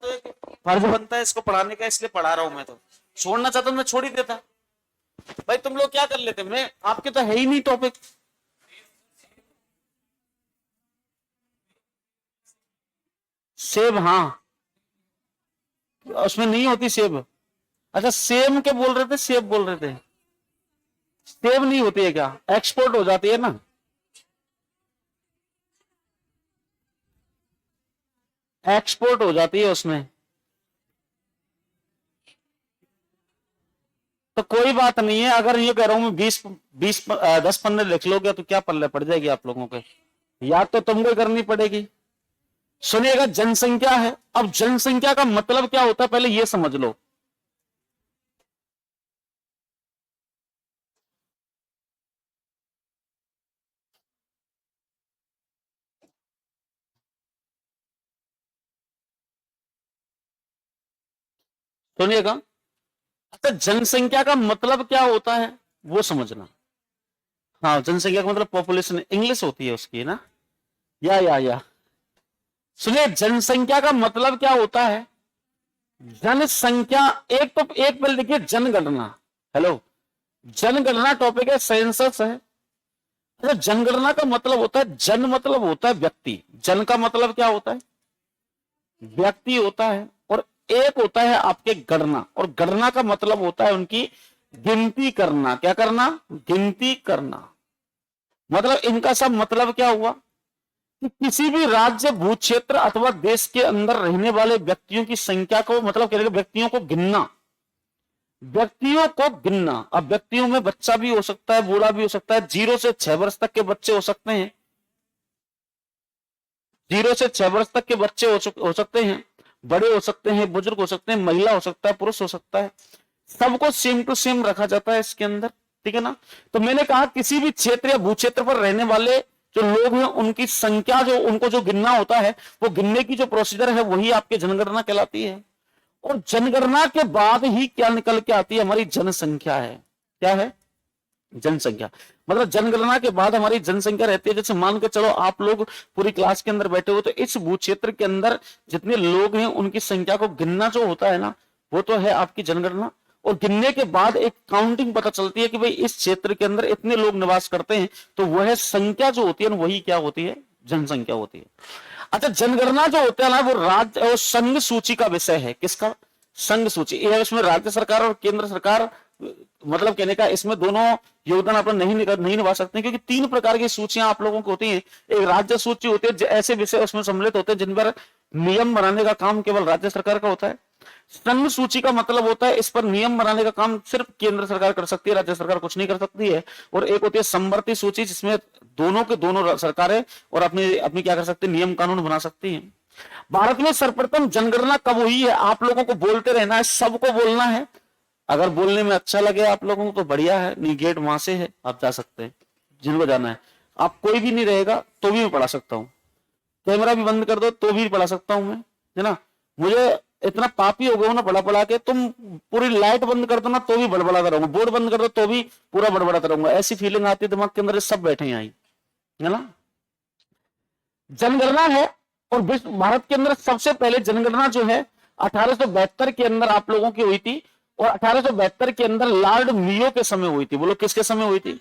तो एक फर्ज बनता है इसको पढ़ाने का, इसलिए पढ़ा रहा हूं मैं। तो छोड़ना चाहता तो मैं छोड़ ही देता। भाई तुम लोग क्या कर लेते, मैं आपके तो है ही नहीं टॉपिक। सेब, हाँ, उसमें नहीं होती सेब। अच्छा, सेम के बोल रहे थे, सेब बोल रहे थे। सेब नहीं होती है क्या? एक्सपोर्ट हो जाती है ना। एक्सपोर्ट हो जाती है उसमें। तो कोई बात नहीं है, अगर ये कह रहा हूं मैं 10-15 लिख लोगे तो क्या पल्ले पड़ जाएगी आप लोगों के। याद तो तुमको करनी पड़ेगी। सुनिएगा, जनसंख्या है। अब जनसंख्या का मतलब क्या होता है पहले ये समझ लो। सुनिएगा, अच्छा जनसंख्या का मतलब क्या होता है वो समझना। हाँ, जनसंख्या का मतलब पॉपुलेशन इंग्लिश होती है उसकी ना। या सुनिए, जनसंख्या का मतलब क्या होता है। जनसंख्या, एक तो एक पहले देखिए जनगणना। हेलो, जनगणना टॉपिक है, सेंसस है। अच्छा, जनगणना का मतलब होता है, जन मतलब होता है व्यक्ति। जन का मतलब क्या होता है? व्यक्ति होता है। और एक होता है आपके गणना, और गणना का मतलब होता है उनकी गिनती करना। क्या करना? गिनती करना। मतलब इनका सब मतलब क्या हुआ कि किसी भी राज्य, भूक्षेत्र अथवा देश के अंदर रहने वाले व्यक्तियों की संख्या को, मतलब क्या, व्यक्तियों को गिनना। व्यक्तियों को गिनना। अब व्यक्तियों में बच्चा भी हो सकता है, बूढ़ा भी हो सकता है, 0 से 6 वर्ष तक के बच्चे हो सकते हैं। 0 से 6 वर्ष तक के बच्चे हो सकते हैं, बड़े हो सकते हैं, बुजुर्ग हो सकते हैं, महिला हो सकता है, पुरुष हो सकता है। सबको सेम टू सेम रखा जाता है इसके अंदर। ठीक है ना। तो मैंने कहा किसी भी क्षेत्र या भूक्षेत्र पर रहने वाले जो लोग हैं उनकी संख्या, जो उनको जो गिनना होता है, वो गिनने की जो प्रोसीजर है वही आपकी जनगणना कहलाती है। और जनगणना के बाद ही क्या निकल के आती है? हमारी जनसंख्या है। क्या है? जनसंख्या। मतलब जनगणना के बाद हमारी जनसंख्या रहती है। जैसे मान के चलो आप लोग पूरी क्लास के अंदर बैठे हो, तो इस भू क्षेत्र के अंदर जितने लोग हैं उनकी संख्या को गिनना जो होता है ना, वो तो है आपकी जनगणना। और गिनने के बाद एक काउंटिंग पता चलती है कि भाई इस क्षेत्र के अंदर इतने लोग निवास करते हैं, तो वह संख्या जो होती है ना, वही क्या होती है? जनसंख्या होती है। अच्छा, जनगणना जो होता है ना, वो राज्य और संघ सूची का विषय है। किसका? संघ सूची। यह इसमें राज्य सरकार और केंद्र सरकार, मतलब कहने का इसमें दोनों योगदान अपना नहीं निभा सकते, क्योंकि 3 प्रकार की सूचियां आप लोगों को होती हैं। एक राज्य सूची होती है, ऐसे विषय उसमें सम्मिलित होते हैं जिन पर नियम बनाने का काम केवल राज्य सरकार का होता है। संघ सूची का मतलब होता है इस पर नियम बनाने का काम सिर्फ केंद्र सरकार कर सकती है, राज्य सरकार कुछ नहीं कर सकती है। और एक होती है समवर्ती सूची, जिसमें दोनों के दोनों सरकारें और अपनी अपनी क्या कर सकती है? नियम कानून बना सकती है। भारत में सर्वप्रथम जनगणना कब हुई है? आप लोगों को बोलते रहना है, सबको बोलना है। अगर बोलने में अच्छा लगे आप लोगों को तो बढ़िया है, नहीं गेट वहां से है, आप जा सकते हैं जिनको जाना है। आप कोई भी नहीं रहेगा तो भी मैं पढ़ा सकता हूँ। कैमरा भी बंद कर दो तो भी पढ़ा सकता हूं मैं, है ना। मुझे इतना पापी हो गया हूं ना पढ़ा पढ़ा के, तुम पूरी लाइट बंद कर दो ना तो भी बड़बड़ाता रहूंगा, बोर्ड बंद कर दो तो भी पूरा बड़बड़ाता रहूंगा। ऐसी फीलिंग आती है दिमाग के अंदर, सब बैठे हैं आई, है ना। जनगणना है। और भारत के अंदर सबसे पहले जनगणना जो है 1872 के अंदर आप लोगों की हुई थी। और 1872 के अंदर लॉर्ड मियो के समय हुई थी। बोलो किसके समय हुई थी?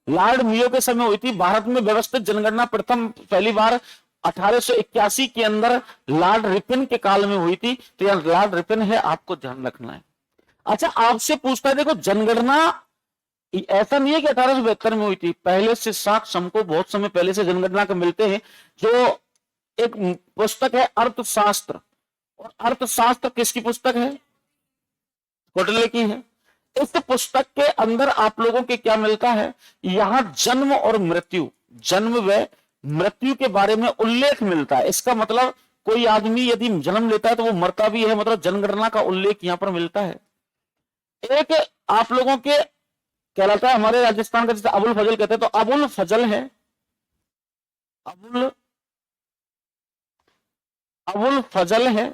लॉर्ड मियो के समय हुई थी। भारत में व्यवस्थित जनगणना प्रथम पहली बार 1881 के अंदर लॉर्ड रिपन के काल में हुई थी। तो यह लॉर्ड रिपन है, आपको ध्यान रखना है। अच्छा, आपसे पूछता है, देखो जनगणना ऐसा नहीं है कि 1872 में हुई थी, पहले से साक्ष्य हमको बहुत समय पहले से जनगणना के मिलते हैं। जो एक पुस्तक है अर्थशास्त्र, और अर्थशास्त्र किसकी पुस्तक है? कोटले की है। इस पुस्तक के अंदर आप लोगों के क्या मिलता है? यहां जन्म और मृत्यु, जन्म व मृत्यु के बारे में उल्लेख मिलता है। इसका मतलब कोई आदमी यदि जन्म लेता है तो वो मरता भी है, मतलब जनगणना का उल्लेख यहां पर मिलता है। एक आप लोगों के कहलाता है, हमारे राजस्थान का जैसे अबुल फजल कहते हैं, तो अबुल फजल है। अबुल अबुल फजल है।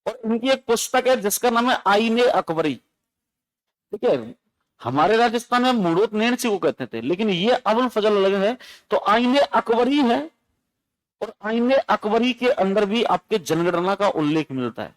और इनकी एक पुस्तक है जिसका नाम है आईने अकबरी। ठीक है। हमारे राजस्थान में मुड़ोत नैन सी को कहते थे, लेकिन ये अबुल फजल अलग है। तो आईने अकबरी है। और आईने अकबरी के अंदर भी आपके जनगणना का उल्लेख मिलता है।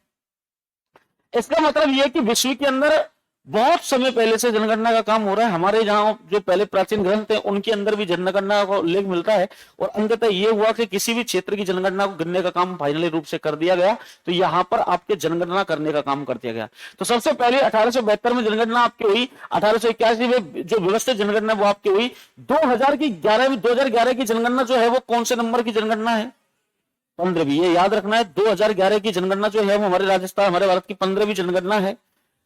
इसका मतलब यह कि विश्व के अंदर बहुत समय पहले से जनगणना का काम हो रहा है। हमारे जहां जो पहले प्राचीन ग्रंथ है उनके अंदर भी जनगणना का उल्लेख मिलता है, और अंततः यह हुआ कि किसी भी क्षेत्र की जनगणना को गिनने का काम फाइनली रूप से कर दिया गया, तो यहां पर आपके जनगणना करने का काम कर दिया गया। तो सबसे पहले 1872 में जनगणना आपकी हुई, 1881 में जो व्यवस्थित जनगणना वो आपकी हुई। 2011 की जनगणना जो है वो कौन से नंबर की जनगणना है? 15वीं। ये याद रखना है, 2011 की जनगणना जो है वो हमारे राजस्थान, हमारे भारत की 15वीं जनगणना है।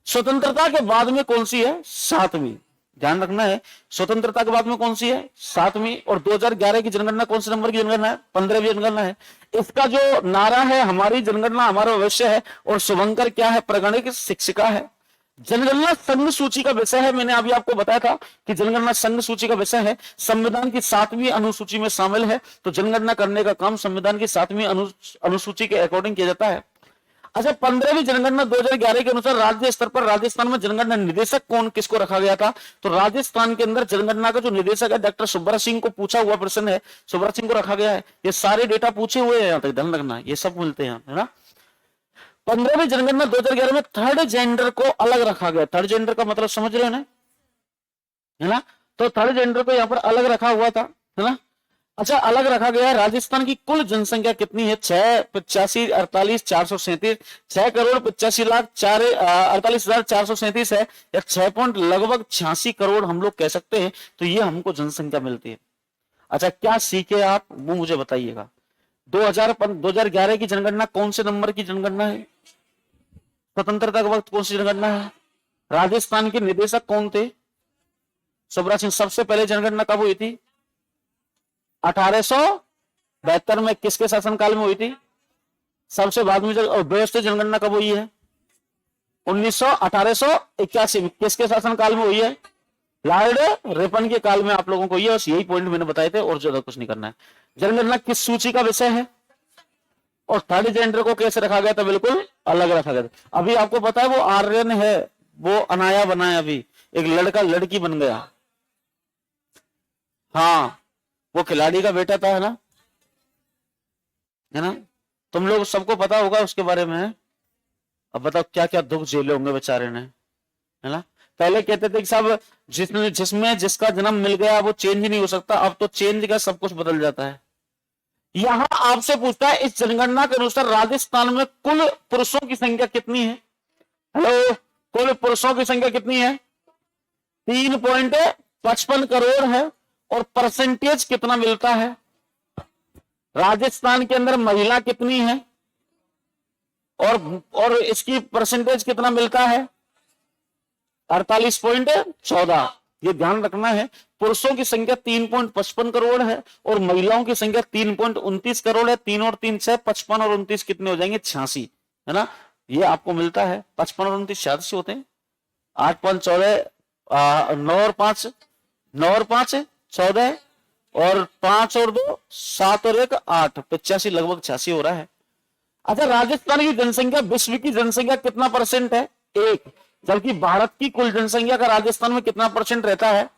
स्वतंत्रता के बाद में कौन सी है? 7वीं। ध्यान रखना है, स्वतंत्रता के बाद में कौन सी है? 7वीं। और 2011 की जनगणना कौन से नंबर की जनगणना है? 15वीं जनगणना है। इसका जो नारा है, हमारी जनगणना हमारा भविष्य है, और शुभंकर क्या है? प्रागणिक शिक्षिका है। जनगणना संघ सूची का विषय है। मैंने अभी आपको बताया था कि जनगणना संघ सूची का विषय है, संविधान की 7वीं अनुसूची में शामिल है। तो जनगणना करने का काम संविधान की 7वीं अनुसूची के अकॉर्डिंग किया जाता है। अच्छा, 15वीं जनगणना 2011 के अनुसार राज्य स्तर पर राजस्थान में जनगणना निदेशक कौन किसको रखा गया था? तो राजस्थान के अंदर जनगणना का जो निदेशक है डॉक्टर सुब्बरा सिंह को पूछा हुआ प्रश्न है, सुब्बरा सिंह को रखा गया है। ये सारे डेटा पूछे हुए हैं, यहां तक ध्यान रखना, ये सब मिलते हैं, है ना। 15वीं जनगणना 2011 में थर्ड जेंडर को अलग रखा गया। थर्ड जेंडर का मतलब समझ रहे हो ना, है ना। तो थर्ड जेंडर को यहाँ पर अलग रखा हुआ था, है ना। अच्छा, अलग रखा गया है। राजस्थान की कुल जनसंख्या कितनी है? 6,85,48,437, 6,85,48,437 है, या 6 पॉइंट लगभग 86 करोड़ हम लोग कह सकते हैं। तो ये हमको जनसंख्या मिलती है। अच्छा, क्या सीखे आप वो मुझे बताइएगा। 2011 की जनगणना कौन से नंबर की जनगणना है? स्वतंत्रता के वक्त कौन सी जनगणना है? राजस्थान के निदेशक कौन थे? सुब्बरा सिंह। सबसे पहले जनगणना कब हुई थी? 1872 में। किसके शासनकाल में हुई थी? सबसे बाद में। व्यवस्थित जनगणना कब हुई है? 1881 में। किसके शासनकाल में हुई है? लॉर्ड रिपन के काल में। आप लोगों को ये बस यही पॉइंट मैंने बताए थे, और ज्यादा कुछ नहीं करना है। जनगणना किस सूची का विषय है? और थर्ड जेंडर को कैसे रखा गया था? बिल्कुल अलग रखा गया था। अभी आपको पता है वो आर्यन है, वो अनाया बनाया, अभी एक लड़का लड़की बन गया। हाँ, वो खिलाड़ी का बेटा था, है ना, है ना। तुम लोग सबको पता होगा उसके बारे में। अब बताओ क्या क्या दुख झेले होंगे बेचारे ने, है ना। पहले कहते थे कि साहब जिसमें जिसका जन्म मिल गया वो चेंज नहीं हो सकता। अब तो चेंज का सब कुछ बदल जाता है। यहां आपसे पूछता है, इस जनगणना के अनुसार राजस्थान में कुल पुरुषों की संख्या कितनी है? हेलो, कुल पुरुषों की संख्या कितनी है? 3.55 करोड़ है। और परसेंटेज कितना मिलता है? राजस्थान के अंदर महिला कितनी है, और इसकी परसेंटेज कितना मिलता है? 48.14। ये ध्यान रखना है, पुरुषों की संख्या 3.55 करोड़ है, और महिलाओं की संख्या 3.29 करोड़ है। 3 और 3 6, 55 और 29 कितने हो जाएंगे? 86, है ना। ये आपको मिलता है। 55 और 29 86 होते हैं। 8 5 14, 9 और 5 14, और 5 और 2 7 और 1 8, 85 लगभग 86 हो रहा है। अच्छा, राजस्थान की जनसंख्या विश्व की जनसंख्या कितना परसेंट है? 1। जबकि भारत की कुल जनसंख्या का राजस्थान में कितना परसेंट रहता है?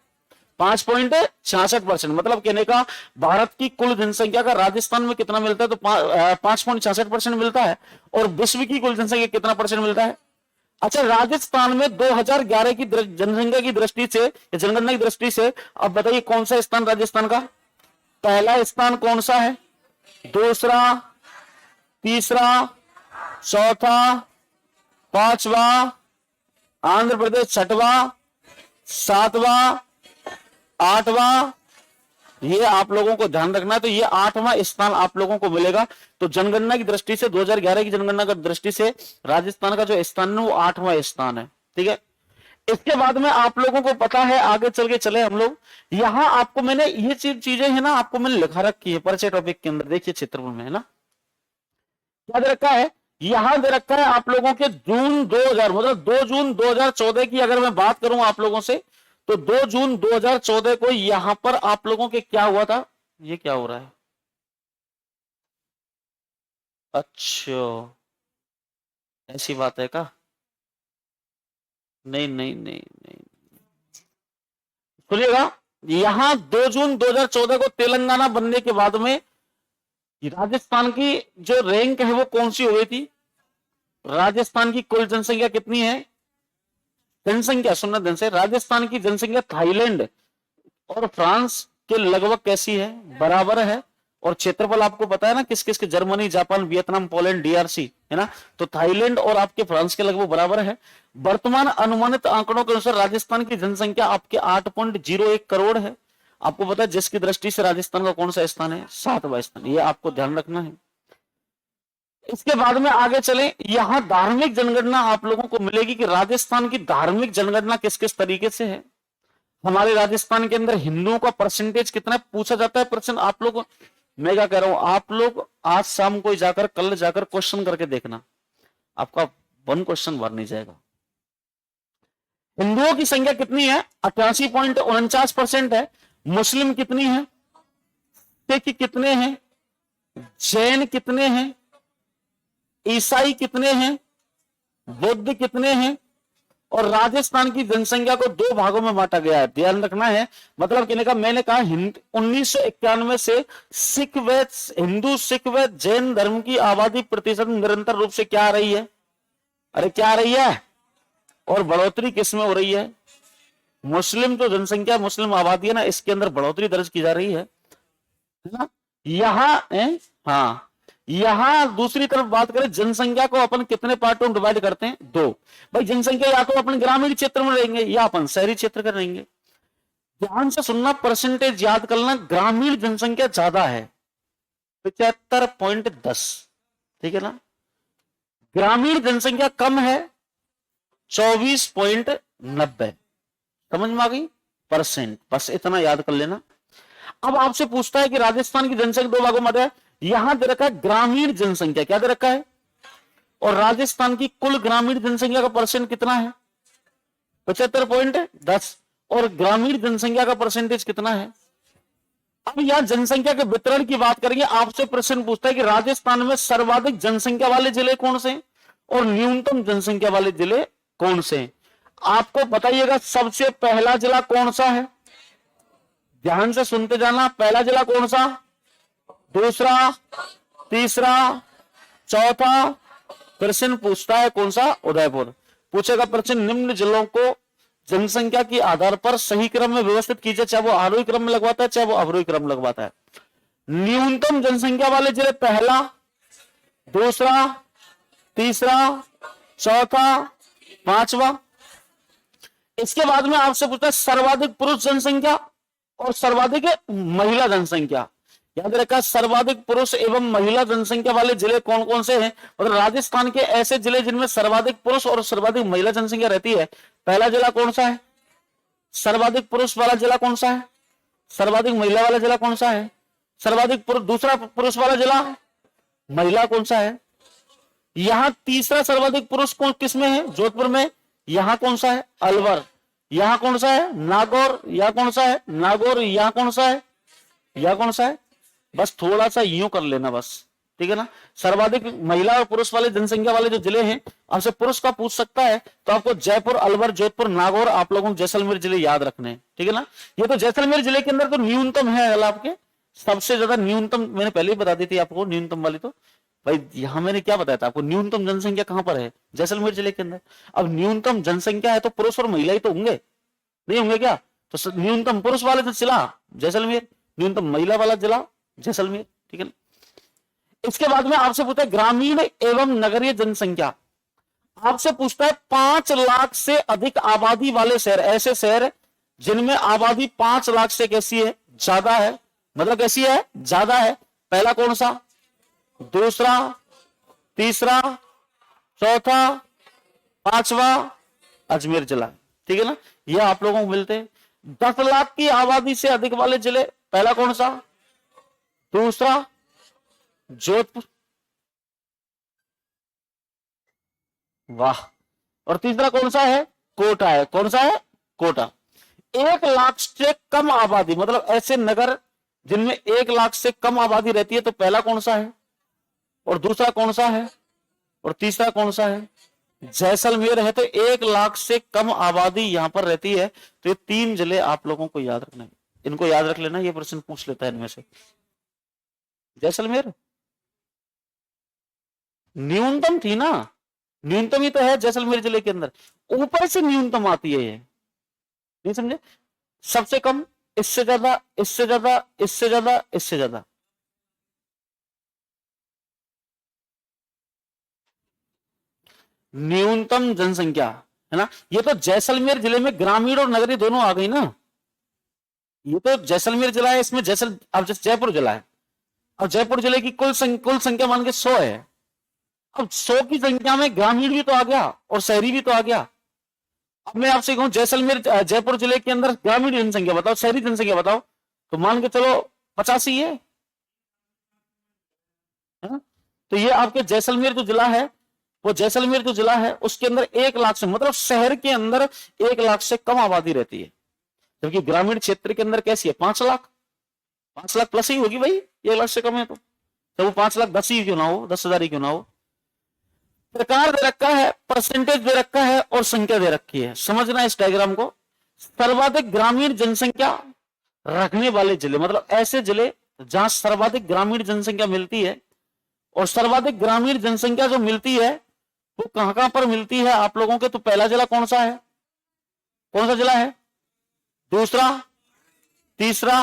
5.66%। मतलब कहने का भारत की कुल जनसंख्या का राजस्थान में कितना मिलता है? तो 5.66% मिलता है। और विश्व की कुल जनसंख्या कितना परसेंट मिलता है? अच्छा, राजस्थान में 2011 की जनसंख्या की दृष्टि से, जनगणना की दृष्टि से, अब बताइए कौन सा स्थान राजस्थान का? पहला स्थान कौन सा है? दूसरा, तीसरा, चौथा, पांचवा, आंध्र प्रदेश 6वां, 7वां, 8वां। ये आप लोगों को ध्यान रखना है। तो ये 8वां स्थान आप लोगों को मिलेगा। तो जनगणना की दृष्टि से, 2011 की जनगणना की दृष्टि से राजस्थान का जो स्थान है वो 8वां स्थान है। ठीक है। इसके बाद में आप लोगों को पता है, आगे चल के चले हम लोग। यहां आपको मैंने ये चीजें है ना, आपको मैंने लिखा रखी है परिचय टॉपिक के अंदर। देखिए क्षेत्रफल में, है ना, क्या दे रखा है? यहां दे रखा है आप लोगों के जून 2000, मतलब 2 जून 2014 की अगर मैं बात करूं आप लोगों से, तो 2 जून 2014 को यहां पर आप लोगों के क्या हुआ था? ये क्या हो रहा है? अच्छा, ऐसी बात है क्या? नहीं नहीं नहीं नहीं, सुनिएगा। यहां 2 जून 2014 को तेलंगाना बनने के बाद में कि राजस्थान की जो रैंक है वो कौन सी हो गई थी? राजस्थान की कुल जनसंख्या कितनी है? जनसंख्या सुनना ध्यान से, राजस्थान की जनसंख्या थाईलैंड और फ्रांस के लगभग कैसी है? बराबर है। और क्षेत्रफल आपको पता है ना किस किस के, Germany, Japan, Vietnam, Poland, DRC, है ना? तो थाईलैंड और आपके फ्रांस के लगभग बराबर है। वर्तमान अनुमानित आंकड़ों के अनुसार राजस्थान की जनसंख्या आपके 8.01 करोड़ है। आपको पता है जिसकी दृष्टि से राजस्थान का कौन सा स्थान है? 7वां स्थान। ये आपको ध्यान रखना है। इसके बाद में आगे चले, यहां धार्मिक जनगणना आप लोगों को मिलेगी कि राजस्थान की धार्मिक जनगणना किस किस तरीके से है। हमारे राजस्थान के अंदर हिंदुओं का परसेंटेज कितना पूछा जाता है? परसेंट आप लोग, मैं क्या कह रहा हूं, आप लोग आज शाम को जाकर, कल जाकर क्वेश्चन करके देखना, आपका 1 क्वेश्चन भर नहीं जाएगा। हिंदुओं की संख्या कितनी है? 88.49% है। मुस्लिम कितनी है? सिख कितने हैं? जैन कितने हैं? ईसाई कितने हैं? बौद्ध कितने हैं? और राजस्थान की जनसंख्या को 2 भागों में बांटा गया है, ध्यान रखना है। मतलब कहने का, मैंने कहा 1991 से सिख व हिंदू, सिख व जैन धर्म की आबादी प्रतिशत निरंतर रूप से क्या आ रही है? अरे क्या आ रही है? और बढ़ोतरी किस में हो रही है? मुस्लिम जो जनसंख्या, मुस्लिम आबादी है ना, इसके अंदर बढ़ोतरी दर्ज की जा रही है ना? यहां हाँ, यहां दूसरी तरफ बात करें, जनसंख्या को अपन कितने पार्टों में डिवाइड करते हैं? 2। भाई जनसंख्या या तो अपन ग्रामीण क्षेत्र में रहेंगे या अपन शहरी क्षेत्र में रहेंगे। ध्यान से सुनना, परसेंटेज याद करना, ग्रामीण जनसंख्या ज्यादा है 75.10, ठीक है ना? ग्रामीण जनसंख्या कम है 24.90। समझ में आ गई? परसेंट, बस इतना याद कर लेना। अब आपसे पूछता है कि राजस्थान की जनसंख्या 2 भागों में है, यहां दे रखा है ग्रामीण जनसंख्या, क्या दे रखा है? और राजस्थान की कुल ग्रामीण जनसंख्या का परसेंट कितना है? 75.10। और ग्रामीण जनसंख्या का परसेंटेज कितना है? अब यहां जनसंख्या के वितरण की बात करेंगे। आपसे प्रश्न पूछता है कि राजस्थान में सर्वाधिक जनसंख्या वाले जिले कौन से और न्यूनतम जनसंख्या वाले जिले कौन से? आपको बताइएगा सबसे पहला जिला कौन सा है? ध्यान से सुनते जाना। पहला जिला कौन सा? दूसरा, तीसरा, चौथा। प्रश्न पूछता है कौन सा? उदयपुर। पूछेगा प्रश्न, निम्न जिलों को जनसंख्या के आधार पर सही क्रम में व्यवस्थित कीजिए, चाहे वो आरोही क्रम में लगवाता है चाहे वो अवरोही क्रम में लगवाता है। न्यूनतम जनसंख्या वाले जिले पहला, दूसरा, तीसरा, चौथा, पांचवा। इसके बाद में आपसे पूछता है सर्वाधिक पुरुष जनसंख्या और सर्वाधिक महिला जनसंख्या। याद रखा, सर्वाधिक पुरुष एवं महिला जनसंख्या वाले जिले कौन कौन से हैं? मतलब राजस्थान के ऐसे जिले जिनमें सर्वाधिक पुरुष और सर्वाधिक महिला जनसंख्या रहती है। पहला जिला कौन सा है? सर्वाधिक पुरुष वाला जिला कौन सा है? सर्वाधिक महिला वाला जिला कौन सा है? सर्वाधिक पुरुष, दूसरा पुरुष वाला जिला महिला कौन सा है? यहां तीसरा सर्वाधिक पुरुष कौन किसमें है? जोधपुर में। यहां कौन सा है? अलवर। यहां कौन सा है? नागौर। यहां कौन सा है? नागौर। यहां कौन सा है? यहां कौन सा है? बस थोड़ा सा यूं कर लेना बस, ठीक है ना? सर्वाधिक महिला और पुरुष वाले जनसंख्या वाले जो जिले हैं, आपसे पुरुष का पूछ सकता है तो आपको जयपुर, अलवर, जोधपुर, नागौर, आप लोगों को जैसलमेर जिले याद रखने हैं, ठीक है ना? ये तो जैसलमेर जिले के अंदर तो न्यूनतम है आपके, सबसे ज्यादा न्यूनतम मैंने पहले ही बता दी थी आपको, न्यूनतम वाली तो भाई यहां मैंने क्या बताया था आपको, न्यूनतम जनसंख्या कहां पर है? जैसलमेर जिले के अंदर। अब न्यूनतम जनसंख्या है तो पुरुष और महिला ही तो होंगे, नहीं होंगे क्या? तो न्यूनतम पुरुष वाले जिला जैसलमेर, न्यूनतम महिला वाला जिला जैसलमेर, ठीक है ना? इसके बाद में आपसे पूछता है ग्रामीण एवं नगरीय जनसंख्या। आपसे पूछता है 5 लाख से अधिक आबादी वाले शहर, ऐसे शहर जिनमें आबादी 5 लाख से कैसी है? ज्यादा है। मतलब कैसी है? ज्यादा है। पहला कौन सा? दूसरा, तीसरा, चौथा, पांचवा अजमेर जिला, ठीक है ना? ये आप लोगों को मिलते हैं। 10 लाख की आबादी से अधिक वाले जिले, पहला कौन सा? दूसरा जोधपुर, वाह। और तीसरा कौन सा है? कोटा है। कौन सा है? कोटा। 1 लाख से कम आबादी, मतलब ऐसे नगर जिनमें 1 लाख से कम आबादी रहती है, तो पहला कौन सा है और दूसरा कौन सा है और तीसरा कौन सा है? जैसलमेर है। तो 1 लाख से कम आबादी यहां पर रहती है। तो ये 3 जिले आप लोगों को याद रखना है, इनको याद रख लेना, ये प्रश्न पूछ लेता है इनमें से। जैसलमेर, न्यूनतम थी ना, न्यूनतम ही तो है जैसलमेर जिले के अंदर, ऊपर से न्यूनतम आती है ये, नहीं समझे? सबसे कम, इससे ज्यादा, इससे ज्यादा, इससे ज्यादा, इससे ज्यादा। न्यूनतम जनसंख्या है ना, ये तो जैसलमेर जिले में ग्रामीण और नगरीय दोनों आ गई ना। ये तो जैसलमेर जिला है, इसमें अब जैसे जयपुर जिला है, अब जयपुर जिले की कुल संख्या मान के 100 है, अब 100 की संख्या में ग्रामीण भी तो आ गया और शहरी भी तो आ गया। अब मैं आपसे कहूं जैसलमेर जयपुर जिले के अंदर ग्रामीण जनसंख्या बताओ, शहरी जनसंख्या बताओ, तो मान के चलो 85 है ना? तो ये आपके जैसलमेर जो जिला है, वो जैसलमेर जो जिला है उसके अंदर 1 लाख से, मतलब शहर के अंदर 1 लाख से कम आबादी रहती है, जबकि ग्रामीण क्षेत्र के अंदर कैसी है 5 लाख, 5 लाख प्लस ही होगी भाई, 1 लाख से कम है तो वो 5 लाख 10 ही क्यों ना हो, 10,000 ही क्यों ना हो। प्रकार दे रखा है, परसेंटेज दे रखा है और संख्या दे रखी है, समझना इस डायग्राम को। सर्वाधिक ग्रामीण जनसंख्या रखने वाले जिले, मतलब ऐसे जिले जहां सर्वाधिक ग्रामीण जनसंख्या मिलती है, और सर्वाधिक ग्रामीण जनसंख्या जो मिलती है वो कहां कहां पर मिलती है आप लोगों के, तो पहला जिला कौन सा है, कौन सा जिला है, दूसरा, तीसरा,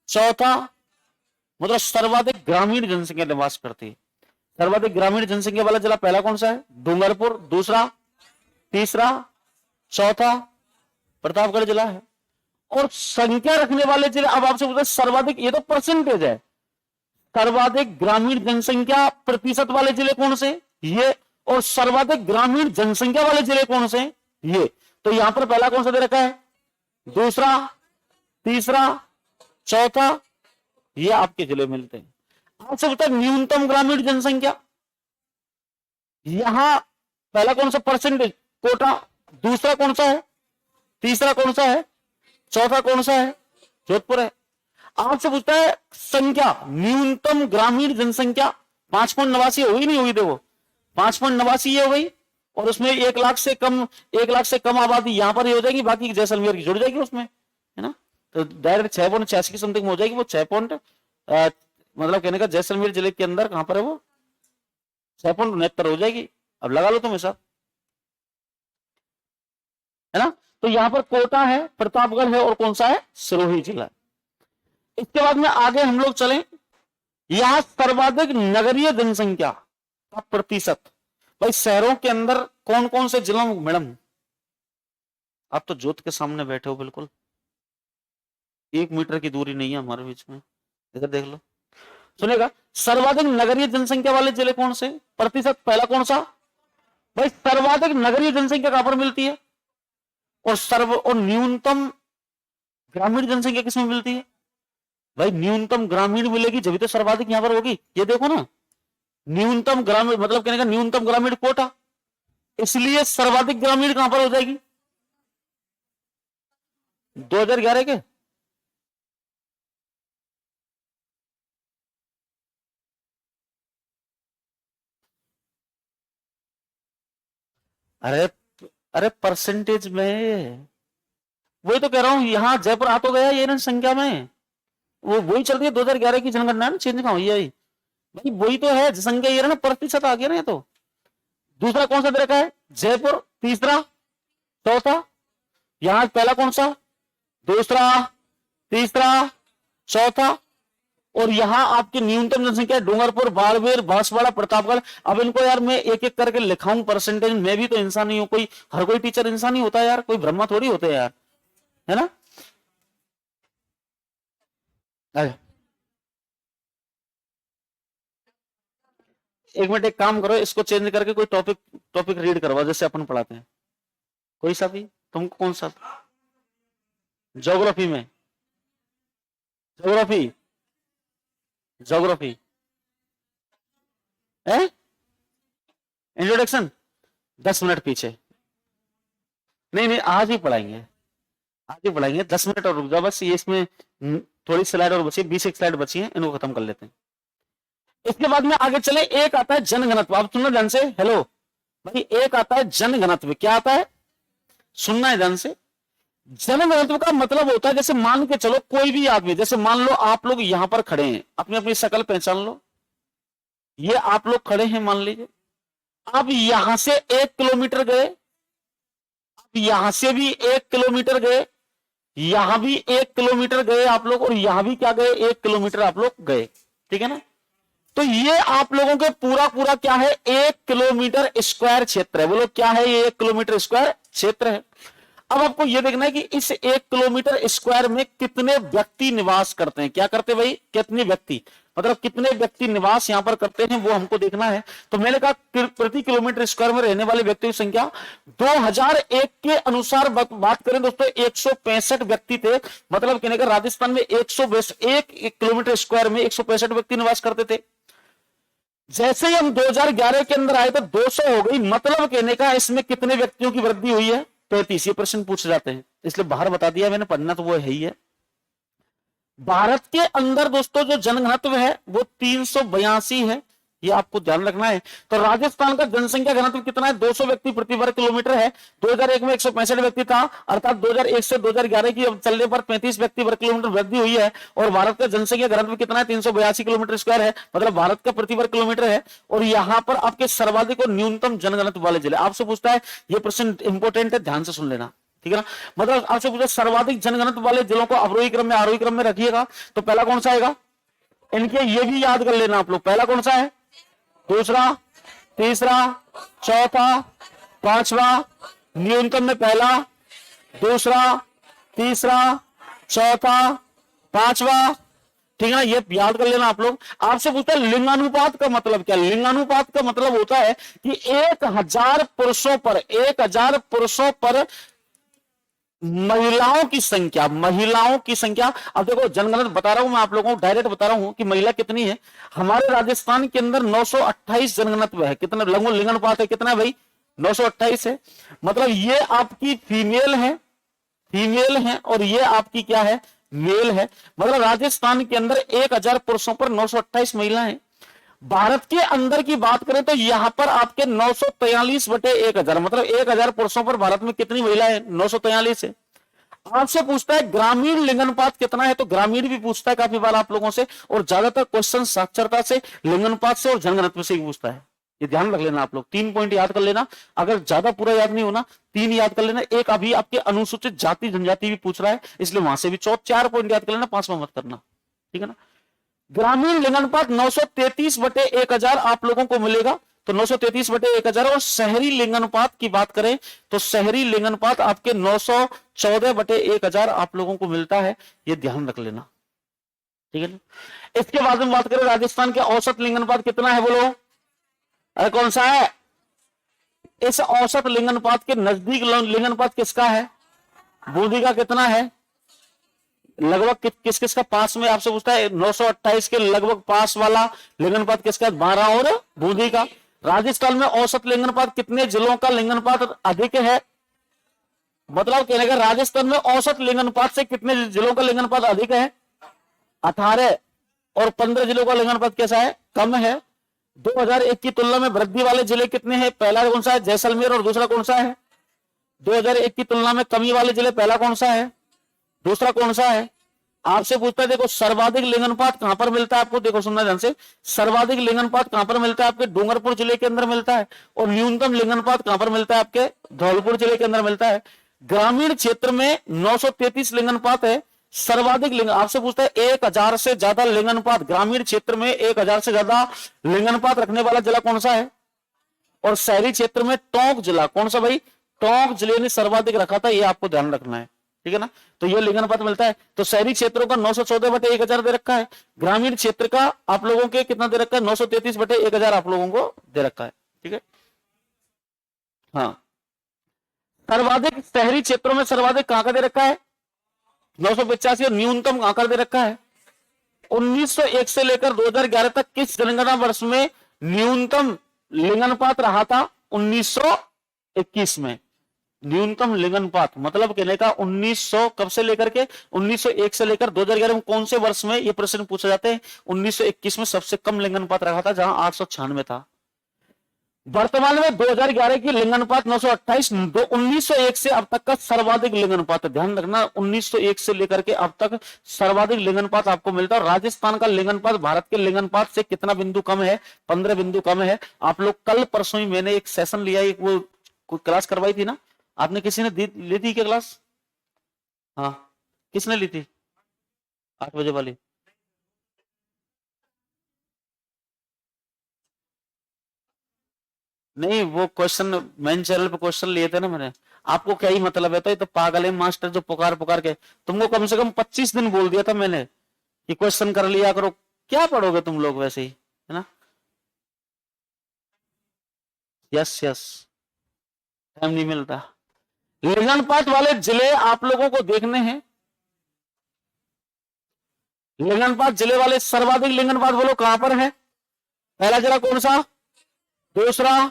चौथा, मतलब सर्वाधिक ग्रामीण जनसंख्या निवास करती है। सर्वाधिक ग्रामीण जनसंख्या वाला जिला पहला कौन सा है, डूंगरपुर, दूसरा, तीसरा, चौथा प्रतापगढ़ जिला है। और संख्या रखने वाले जिले, अब आपसे पूछा सर्वाधिक, ये तो परसेंटेज है, सर्वाधिक ग्रामीण जनसंख्या प्रतिशत वाले जिले कौन से, ये, और सर्वाधिक ग्रामीण जनसंख्या वाले जिले कौन से, ये। तो यहां पर पहला कौन सा दे रखा है, दूसरा, तीसरा, चौथा, ये आपके जिले मिलते हैं। आपसे पूछा न्यूनतम ग्रामीण जनसंख्या, यहां पहला कौन सा परसेंटेज कोटा, दूसरा कौन सा है, तीसरा कौन सा है, चौथा कौन सा है, जोधपुर है। आपसे पूछता है संख्या, न्यूनतम ग्रामीण जनसंख्या 5.89 होगी, नहीं होगी, देखो 5.89 ये हो गई, और उसमें 1 लाख से कम, 1 लाख से कम आबादी यहां पर ही हो जाएगी, बाकी जैसलमेर की जुड़ जाएगी उसमें, है ना। तो डायरेक्ट 6.86 की समथिंग हो जाएगी, वो 6 मतलब कहने का जैसलमेर जिले के अंदर कहां पर है वो 6.69 हो जाएगी। अब लगा लो तुम हिसाब, है ना। तो यहां पर कोटा है, प्रतापगढ़ है, और कौन सा है, सिरोही जिला। इसके बाद में आगे हम लोग चलें, यहां सर्वाधिक नगरीय जनसंख्या का प्रतिशत, भाई शहरों के अंदर कौन कौन से जिलों में, मैडम आप तो जोत के सामने बैठे हो, बिल्कुल 1 मीटर की दूरी नहीं है हमारे बीच में, इधर देख लो, सुनेगा। सर्वाधिक नगरीय जनसंख्या वाले जिले कौन से, प्रतिशत पहला कौन सा, भाई सर्वाधिक नगरीय जनसंख्या कहां पर मिलती है, और न्यूनतम ग्रामीण जनसंख्या किसमें मिलती है, भाई न्यूनतम ग्रामीण मिलेगी जब तो सर्वाधिक यहां पर होगी। ये देखो ना, न्यूनतम ग्रामीण मतलब कहने का न्यूनतम ग्रामीण कोटा, इसलिए सर्वाधिक ग्रामीण कहां पर हो जाएगी 2011 के, अरे अरे परसेंटेज में, वही तो कह रहा हूं, यहां जयपुर आ तो गया ये ना संख्या में, वो वही चल रही है 2011 की जनगणना, चेंज कहां हुई है भाई, वही तो है संख्या, ये ना प्रतिशत आ गया ना। ये तो दूसरा कौन सा दे रखा है, जयपुर, तीसरा, चौथा, यहां पहला कौन सा, दूसरा, तीसरा, चौथा, और यहां आपकी न्यूनतम जनसंख्या डूंगरपुर, बाड़मेर, बांसवाड़ा, प्रतापगढ़। अब इनको यार मैं एक एक करके लिखाऊं परसेंटेज, मैं भी तो इंसान ही हूं, कोई हर कोई टीचर इंसान ही होता है यार, कोई ब्रह्मा थोड़ी होते हैं यार, है ना। एक मिनट, एक काम करो, इसको चेंज करके कोई टॉपिक टॉपिक रीड करवा, जैसे अपन पढ़ाते हैं, कोई सा भी, तुमको कौन सा, ज्योग्राफी में, ज्योग्राफी, ज्योग्राफी है, इंट्रोडक्शन 10 मिनट पीछे, नहीं नहीं आज ही पढ़ाएंगे, आज ही पढ़ाएंगे, 10 मिनट और रुक जाओ बस, ये इसमें थोड़ी स्लाइड और बची है, 20 स्लाइड बची है, इनको खत्म कर लेते हैं। इसके बाद में आगे चले, एक आता है जनघनत्व, आप सुनना ध्यान से, हेलो भाई, एक आता है जनघनत्व, क्या आता है, सुनना है ध्यान से। जनघनत्व का मतलब होता है, जैसे मान के चलो कोई भी आदमी, जैसे मान लो आप लोग यहां पर खड़े हैं, अपनी अपनी शक्ल पहचान लो, ये आप लोग खड़े हैं मान लीजिए, अब यहां से 1 किलोमीटर गए, अब यहां से भी 1 किलोमीटर गए, यहां भी 1 किलोमीटर गए आप लोग, और यहां भी क्या गए, 1 किलोमीटर आप लोग गए, ठीक है ना। तो ये आप लोगों के पूरा पूरा क्या है, 1 किलोमीटर स्क्वायर क्षेत्र है। बोलो क्या है ये, 1 किलोमीटर स्क्वायर क्षेत्र है। अब आपको यह देखना है कि इस 1 किलोमीटर स्क्वायर में कितने व्यक्ति निवास करते हैं। क्या करते हैं भाई, कितने व्यक्ति, मतलब कितने व्यक्ति निवास यहां पर करते हैं, वो हमको देखना है। तो मैंने कहा प्रति किलोमीटर स्क्वायर में रहने वाले व्यक्तियों की संख्या 2001 के अनुसार बात करें दोस्तों 165 व्यक्ति थे। मतलब कहने का राजस्थान में 1 किलोमीटर स्क्वायर में 165 व्यक्ति निवास करते थे। जैसे ही हम 2011 के अंदर आए तो 200 हो गई। मतलब कहने का इसमें कितने व्यक्तियों की वृद्धि हुई है, 35। ये प्रश्न पूछे जाते हैं, इसलिए बाहर बता दिया मैंने, पढ़ना तो वो है ही है। भारत के अंदर दोस्तों जो जनघनत्व है वो 382 है, ये आपको ध्यान रखना है। तो राजस्थान का जनसंख्या घनत्व कितना है, 200 व्यक्ति प्रति वर्ग किलोमीटर है। 2001 में 165 व्यक्ति था, अर्थात 2001 से 2011 की चलने पर 35 व्यक्ति वर्ग किलोमीटर वृद्धि हुई है। और भारत का जनसंख्या घनत्व कितना है, 382 किलोमीटर स्क्वायर है, मतलब भारत का प्रति वर्ग किलोमीटर है। और यहां पर आपके सर्वाधिक और न्यूनतम जनघनत्व वाले जिले आपसे पूछता है, ये प्रश्न इंपोर्टेंट है, ध्यान से सुन लेना, ठीक है ना। मतलब आपसे पूछा सर्वाधिक जनघनत्व वाले जिलों को अवरोही क्रम में आरोही क्रम में रखिएगा। तो पहला कौन सा आएगा, इनके ये भी याद कर लेना आप लोग, पहला कौन सा है, दूसरा, तीसरा, चौथा, पांचवा, न्यूनतम में पहला, दूसरा, तीसरा, चौथा, पांचवा, ठीक है ना। ये याद कर लेना आप लोग। आपसे पूछता है लिंगानुपात का मतलब क्या। लिंगानुपात का मतलब होता है कि 1000 पुरुषों पर, 1000 पुरुषों पर महिलाओं की संख्या, महिलाओं की संख्या। अब देखो जनगणना बता रहा हूं मैं आप लोगों को, डायरेक्ट बता रहा हूं कि महिला कितनी है। हमारे राजस्थान के अंदर 928 जनगणत्व है। कितना लिंगानुपात है, कितना है भाई, 928 है। मतलब ये आपकी फीमेल है, फीमेल है, और ये आपकी क्या है, मेल है। मतलब राजस्थान के अंदर 1000 पुरुषों पर 928 महिलाएं। भारत के अंदर की बात करें तो यहां पर आपके 943/1000, मतलब 1000 पुरुषों पर भारत में कितनी महिलाएं, 943 है। आपसे पूछता है ग्रामीण लिंगानुपात कितना है, तो ग्रामीण भी पूछता है काफी बार आप लोगों से, और ज्यादातर क्वेश्चन साक्षरता से, लिंगानुपात से और जनघनत्व से ही पूछता है। ये ध्यान रख लेना आप लोग, 3 पॉइंट याद कर लेना। अगर ज्यादा पूरा याद नहीं होना, 3 याद कर लेना। एक अभी आपके अनुसूचित जाति जनजाति भी पूछ रहा है, इसलिए वहां से भी 4 पॉइंट याद कर लेना, 5वां मत करना, ठीक है ना। ग्रामीण लिंगानुपात 933/1000 आप लोगों को मिलेगा, तो 933/1000। और शहरी लिंगानुपात की बात करें तो शहरी लिंगानुपात आपके 914/1000 आप लोगों को मिलता है। ये ध्यान रख लेना, ठीक है ना। इसके बाद में बात करें राजस्थान के औसत लिंगानुपात कितना है, बोलो, अरे कौन सा है। इस औसत लिंगानुपात के नजदीक लिंगानुपात किसका है, बूंदी का कितना है, लगभग किस किस का पास में। आपसे पूछता है 928 के लगभग पास वाला लिंगानुपात किसका, 12 और बूंदी का। राजस्थान में औसत लिंगानुपात कितने जिलों का लिंगानुपात अधिक है, मतलब कहने का राजस्थान में औसत लिंगानुपात से कितने जिलों का लिंगानुपात अधिक है, 18। और 15 जिलों का लिंगानुपात कैसा है, कम है। 2001 की तुलना में वृद्धि वाले जिले कितने हैं, पहला कौन सा है, जैसलमेर, और दूसरा कौन सा है। 2001 की तुलना में कमी वाले जिले, पहला कौन सा है, दूसरा कौन सा है। आपसे पूछता है देखो सर्वाधिक लिंगानुपात कहां पर मिलता है आपको, देखो सुनना ध्यान से, सर्वाधिक लिंगानुपात कहां पर मिलता है, आपके डूंगरपुर जिले के अंदर मिलता है। और न्यूनतम लिंगानुपात कहां पर मिलता है, आपके धौलपुर जिले के अंदर मिलता है। ग्रामीण क्षेत्र में 933 लिंगानुपात है। सर्वाधिक लिंग आपसे पूछता है 1000 से ज्यादा लिंगानुपात, ग्रामीण क्षेत्र में 1000 से ज्यादा लिंगानुपात रखने वाला जिला कौन सा है। और शहरी क्षेत्र में टोंक जिला, कौन सा भाई, टोंक जिले ने सर्वाधिक रखा था, ये आपको ध्यान रखना है, ठीक है ना। तो ये लिंगानुपात मिलता है। तो शहरी क्षेत्रों का 914/1000 दे रखा है, ग्रामीण क्षेत्र का आप लोगों के कितना दे रखा है, 933/1000 आप लोगों को दे रखा है, ठीक है। हाँ, सर्वाधिक शहरी क्षेत्रों में सर्वाधिक कहां का दे रखा है, 985, और न्यूनतम कहां का दे रखा है। 1901 से लेकर 2011 तक किस जनगणना वर्ष में न्यूनतम लिंगानुपात रहा था, 1921 में न्यूनतम लिंगानुपात। मतलब कहने का 1900 कब से लेकर के 1901 से लेकर 2011 में कौन से वर्ष में ये प्रश्न पूछे जाते हैं। 1921 में सबसे कम लिंगानुपात रखा था, जहां 896 था। वर्तमान में 2011 की लिंगानुपात 928, 1901 से अब तक का सर्वाधिक लिंगानुपात है। ध्यान रखना 1901 से लेकर के अब तक सर्वाधिक लिंगानुपात आपको मिलता है। राजस्थान का लिंगानुपात भारत के लिंगानुपात से कितना बिंदु कम है? 15 बिंदु कम है। आप लोग कल परसों ही मैंने एक सेशन लिया, एक वो क्लास करवाई थी ना आपने, किसी ने ली थी क्या क्लास? हाँ, किसने ली थी? 8 बजे वाली। नहीं, वो क्वेश्चन मेन चैनल पे क्वेश्चन लिए थे ना मैंने। आपको क्या ही मतलब है? तो ये तो पागल है मास्टर जो पुकार पुकार के तुमको कम से कम 25 दिन बोल दिया था मैंने कि क्वेश्चन कर लिया करो। क्या पढ़ोगे तुम लोग वैसे ही, है ना? यस यस, टाइम नहीं मिलता। लिंगानुपात वाले जिले आप लोगों को देखने हैं। लिंगानुपात जिले वाले सर्वाधिक लिंगानुपात बोलो कहां पर है? पहला जिला कौन सा? दूसरा,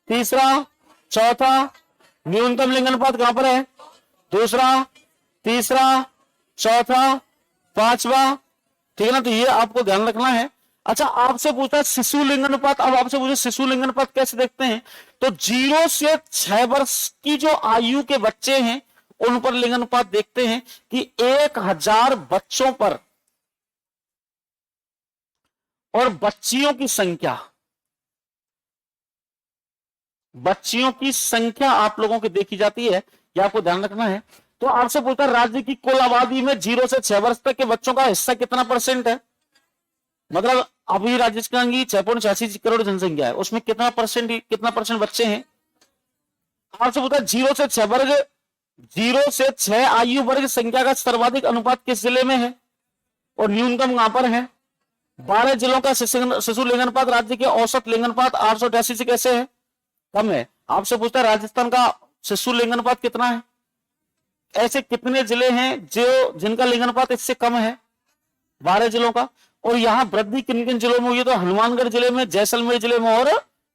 तीसरा, चौथा। न्यूनतम लिंगानुपात कहां पर है? दूसरा, तीसरा, चौथा, पांचवा। ठीक है ना? तो ये आपको ध्यान रखना है। अच्छा, आपसे पूछा शिशु लिंगानुपात। अब आपसे पूछे शिशु लिंगानुपात कैसे देखते हैं? तो 0 से 6 वर्ष की जो आयु के बच्चे हैं उन पर लिंगानुपात देखते हैं कि 1000 बच्चों पर और बच्चियों की संख्या आप लोगों की देखी जाती है। ये आपको ध्यान रखना है। तो आपसे पूछता राज्य की कुल आबादी में 0 से 6 वर्ष तक के बच्चों का हिस्सा कितना परसेंट है? मतलब अभी राजस्थान की 6.86 करोड़ जनसंख्या है, उसमें कितना परसेंट बच्चे हैं? आपसे पूछता 0 से 6 आयु वर्ग संख्या का सर्वाधिक अनुपात किस जिले में है और न्यूनतम कहां पर है? 12 जिलों का शिशु लिंगानुपात राज्य के औसत लिंगानुपात 888 से कैसे है? कम है। आपसे पूछता है राजस्थान का शिशु लिंगानुपात कितना है? ऐसे कितने जिले हैं जो जिनका लिंगानुपात इससे कम है? 12 जिलों का। और यहां वृद्धि किन किन जिलों में हुई है? तो हनुमानगढ़ जिले में, जैसलमेर जिले में और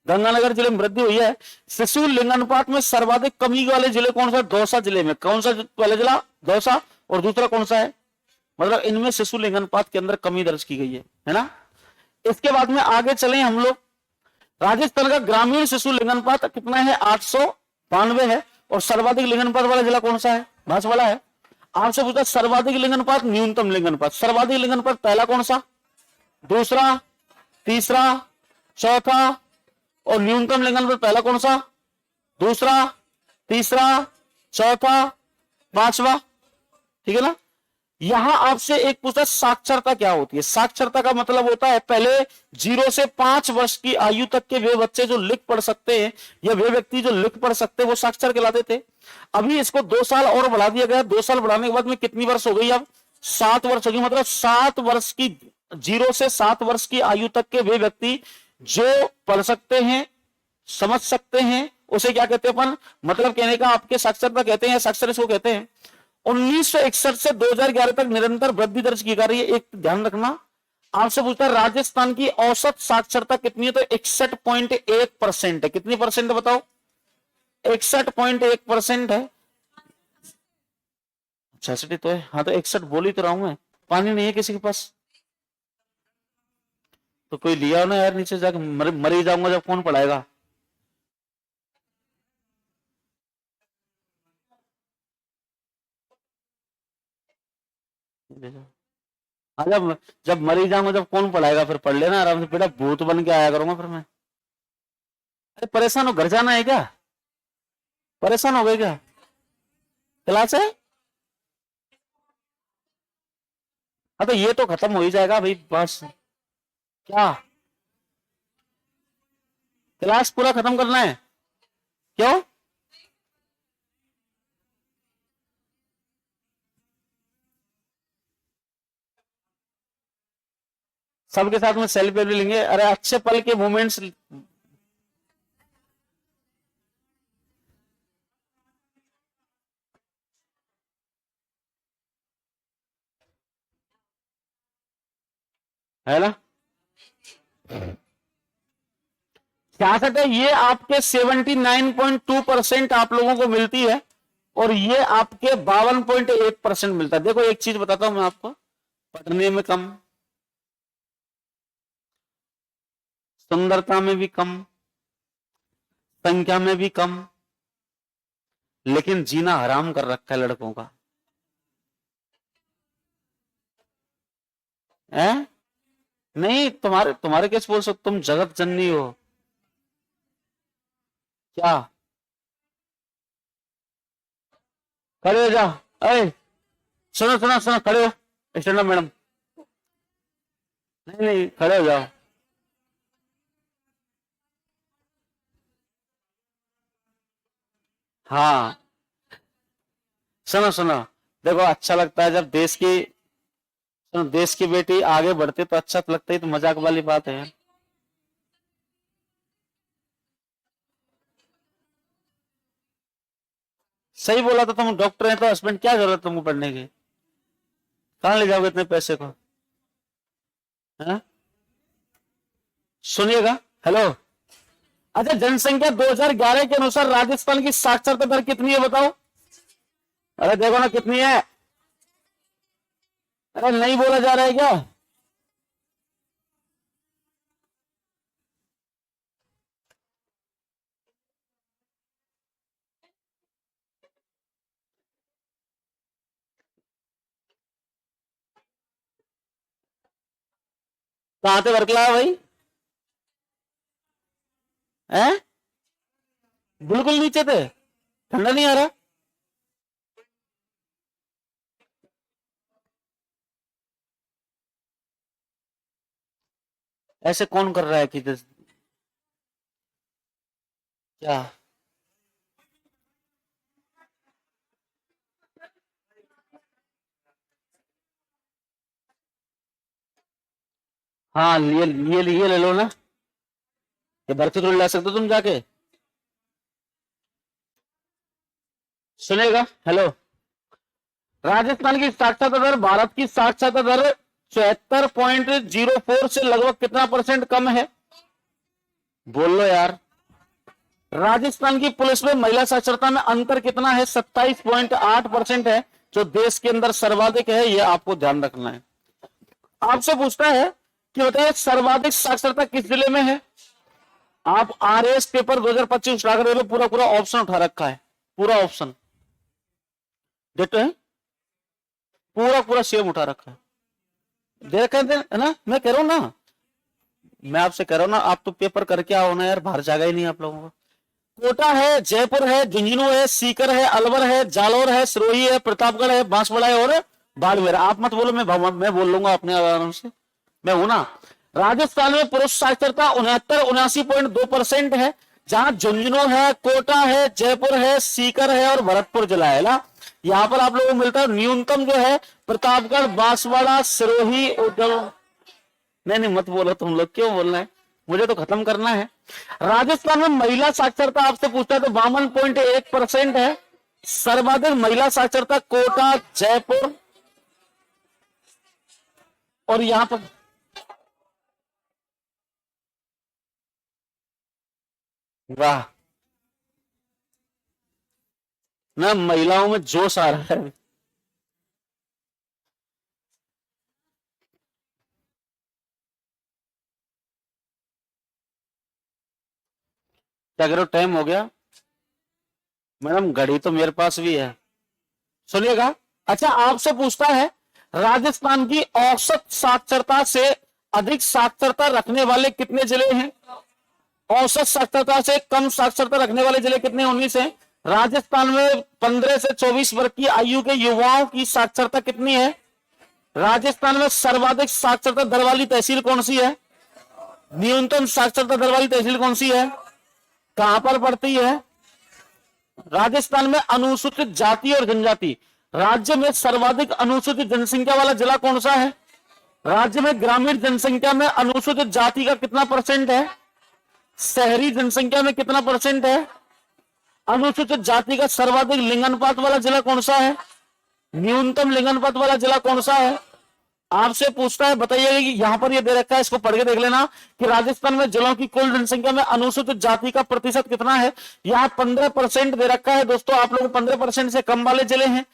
गंगानगर जिले में वृद्धि हुई है। शिशु लिंगानुपात में सर्वाधिक कमी वाले जिले कौन सा? दौसा जिले में। कौन सा पहला जिला? दौसा। और दूसरा कौन सा है? मतलब इनमें शिशु लिंगानुपात के अंदर कमी दर्ज की गई है ना? इसके बाद में आगे चले हम लोग। राजस्थान का ग्रामीण शिशु लिंगानुपात कितना है? 892 है। और सर्वाधिक लिंगानुपात वाला जिला कौन सा है? बांसवाड़ा है। आपसे पूछा सर्वाधिक लिंगानुपात, न्यूनतम लिंगानुपात। सर्वाधिक लिंगानुपात पहला कौन सा? दूसरा, तीसरा, चौथा। और न्यूनतम लिंगानुपात पहला कौन सा? दूसरा, तीसरा, चौथा, पांचवा। ठीक है ना? यहां आपसे एक पूछा साक्षरता क्या होती है? साक्षरता का मतलब होता है पहले 0 से 5 वर्ष की आयु तक के वे बच्चे जो लिख पढ़ सकते हैं या वे व्यक्ति जो लिख पढ़ सकते हैं वो साक्षर कहलाते थे। अभी इसको 2 साल और बढ़ा दिया गया। 2 साल बढ़ाने के बाद में कितनी वर्ष हो गई? अब 7 वर्ष हो गई। मतलब 7 वर्ष की, 0 से 7 वर्ष की आयु तक के वे व्यक्ति जो पढ़ सकते हैं, समझ सकते हैं, उसे क्या कहते हैं अपन? मतलब कहने का आपके साक्षरता कहते हैं, साक्षर इसको कहते हैं। 1961 से 2011 तक निरंतर वृद्धि दर्ज की जा रही है। एक ध्यान रखना, आपसे पूछता है राजस्थान की औसत साक्षरता कितनी है? तो 61.1% है। कितनी परसेंट बताओ? 61.1% है। 66 तो है। हाँ, तो 61 बोल ही तो रहा हूं मैं। पानी नहीं है किसी के पास तो कोई लिया हो ना यार, नीचे जाकर मर ही जाऊंगा जब। कौन पढ़ाएगा? हाँ, जब जब मर ही जाऊंगा जब कौन पढ़ाएगा? फिर पढ़ लेना आराम से बेटा, भूत बन के आया करूंगा फिर मैं। अरे परेशान हो, घर जाना है क्या? परेशान हो गए क्या? क्लास है? हाँ, तो ये तो खत्म हो ही जाएगा भाई बस। क्या क्लास पूरा खत्म करना है? क्यों? सबके साथ में सेल्फी भी लेंगे। अरे अच्छे पल के मोमेंट्स। है ना? 66 है। ये आपके 79.2% आप लोगों को मिलती है और ये आपके 52.1% मिलता है। देखो एक चीज बताता हूं मैं आपको, पढ़ने में कम, सुंदरता में भी कम, संख्या में भी कम, लेकिन जीना हराम कर रखा है लड़कों का है। नहीं, तुम्हारे तुम्हारे कैसे बोल सकते, तुम जगत जननी हो क्या। खड़े हो जाओ, अरे सुनो सुनो सुनो, खड़े हो स्टैंड अप मैडम। नहीं नहीं, खड़े हो जाओ। हाँ सुनो सुनो, देखो अच्छा लगता है जब देश की, सुनो, देश की बेटी आगे बढ़ती तो अच्छा तो लगता ही, तो मजाक वाली बात है यार। सही बोला था, तुम डॉक्टर हैं तो हस्बैंड क्या जरूरत तुमको पढ़ने की, कहाँ ले जाओगे इतने पैसे को, है? सुनिएगा, हेलो। अच्छा, जनसंख्या 2011 के अनुसार राजस्थान की साक्षरता दर कितनी है बताओ। अरे देखो ना कितनी है। अरे नहीं बोला जा रहा है क्या। कहां से वर्क लाया भाई, है? बिल्कुल नीचे थे, ठंडा नहीं आ रहा। ऐसे कौन कर रहा है कि क्या। हाँ, ये ले लो ना, ये भर्ती थोड़ी ला सकते हो तुम जाके। सुनेगा, हेलो। राजस्थान की साक्षरता दर भारत की साक्षरता दर 74.04 से लगभग कितना परसेंट कम है, बोल लो यार। राजस्थान की पुलिस में महिला साक्षरता में अंतर कितना है, 27.8% है, जो देश के अंदर सर्वाधिक है, यह आपको ध्यान रखना है। आपसे पूछता है कि बताइए सर्वाधिक साक्षरता किस जिले में है। आप आरएस पेपर 2025 उठा कर देखो, पूरा पूरा ऑप्शन उठा रखा है, पूरा ऑप्शन देखते हैं, पूरा पूरा सेम उठा रखा है, देखा है ना। मैं कह रहा हूं ना, मैं आपसे कह रहा हूं ना, आप तो पेपर करके आओ ना यार, बाहर जाएगा ही नहीं आप लोगों को। कोटा है, जयपुर है, झुंझुनू है, सीकर है, अलवर है, जालौर है, सिरोही है, प्रतापगढ़ है, बांसवाड़ा है और बाड़मेर। आप मत बोलो, मैं बोल लूंगा अपने आराम से, मैं हूं ना। राजस्थान में पुरुष साक्षरता 79 है, जहां झुंझुनू है, कोटा है, जयपुर है, सीकर है और भरतपुर जिला है ना। यहाँ पर आप लोगों को मिलता है न्यूनतम जो है प्रतापगढ़, बांसवाड़ा, सिरोही, उदल। नहीं नहीं मत बोलो, तुम लोग क्यों बोलना है, मुझे तो खत्म करना है। राजस्थान में महिला साक्षरता आपसे पूछता है तो 52.1% है। सर्वाधिक महिला साक्षरता कोटा, जयपुर और यहां पर वाह ना, महिलाओं में जोश आ रहा है। क्या करो, टाइम हो गया मैडम, घड़ी तो मेरे पास भी है, सुनिएगा। अच्छा, आपसे पूछता है राजस्थान की औसत साक्षरता से अधिक साक्षरता रखने वाले कितने जिले हैं। औसत साक्षरता से कम साक्षरता रखने वाले जिले कितने, 19 है। राजस्थान में 15 से 24 वर्ष की आयु के युवाओं की साक्षरता कितनी है। राजस्थान में सर्वाधिक साक्षरता दर वाली तहसील कौन सी है। न्यूनतम साक्षरता दर वाली तहसील कौन सी है, कहां पर पड़ती है। राजस्थान में अनुसूचित जाति और जनजाति, राज्य में सर्वाधिक अनुसूचित जनसंख्या वाला जिला कौन सा है। राज्य में ग्रामीण जनसंख्या में अनुसूचित जाति का कितना परसेंट है, शहरी जनसंख्या में कितना परसेंट है, अनुसूचित जाति का सर्वाधिक लिंगानुपात वाला जिला कौन सा है, न्यूनतम लिंगानुपात वाला जिला कौन सा है। आपसे पूछता है, बताइएगा कि यहां पर ये दे रखा है, इसको पढ़ के देख लेना कि राजस्थान में जिलों की कुल जनसंख्या में अनुसूचित जाति का प्रतिशत कितना है। यहाँ 15% दे रखा है दोस्तों, आप लोग 15% से कम वाले जिले हैं।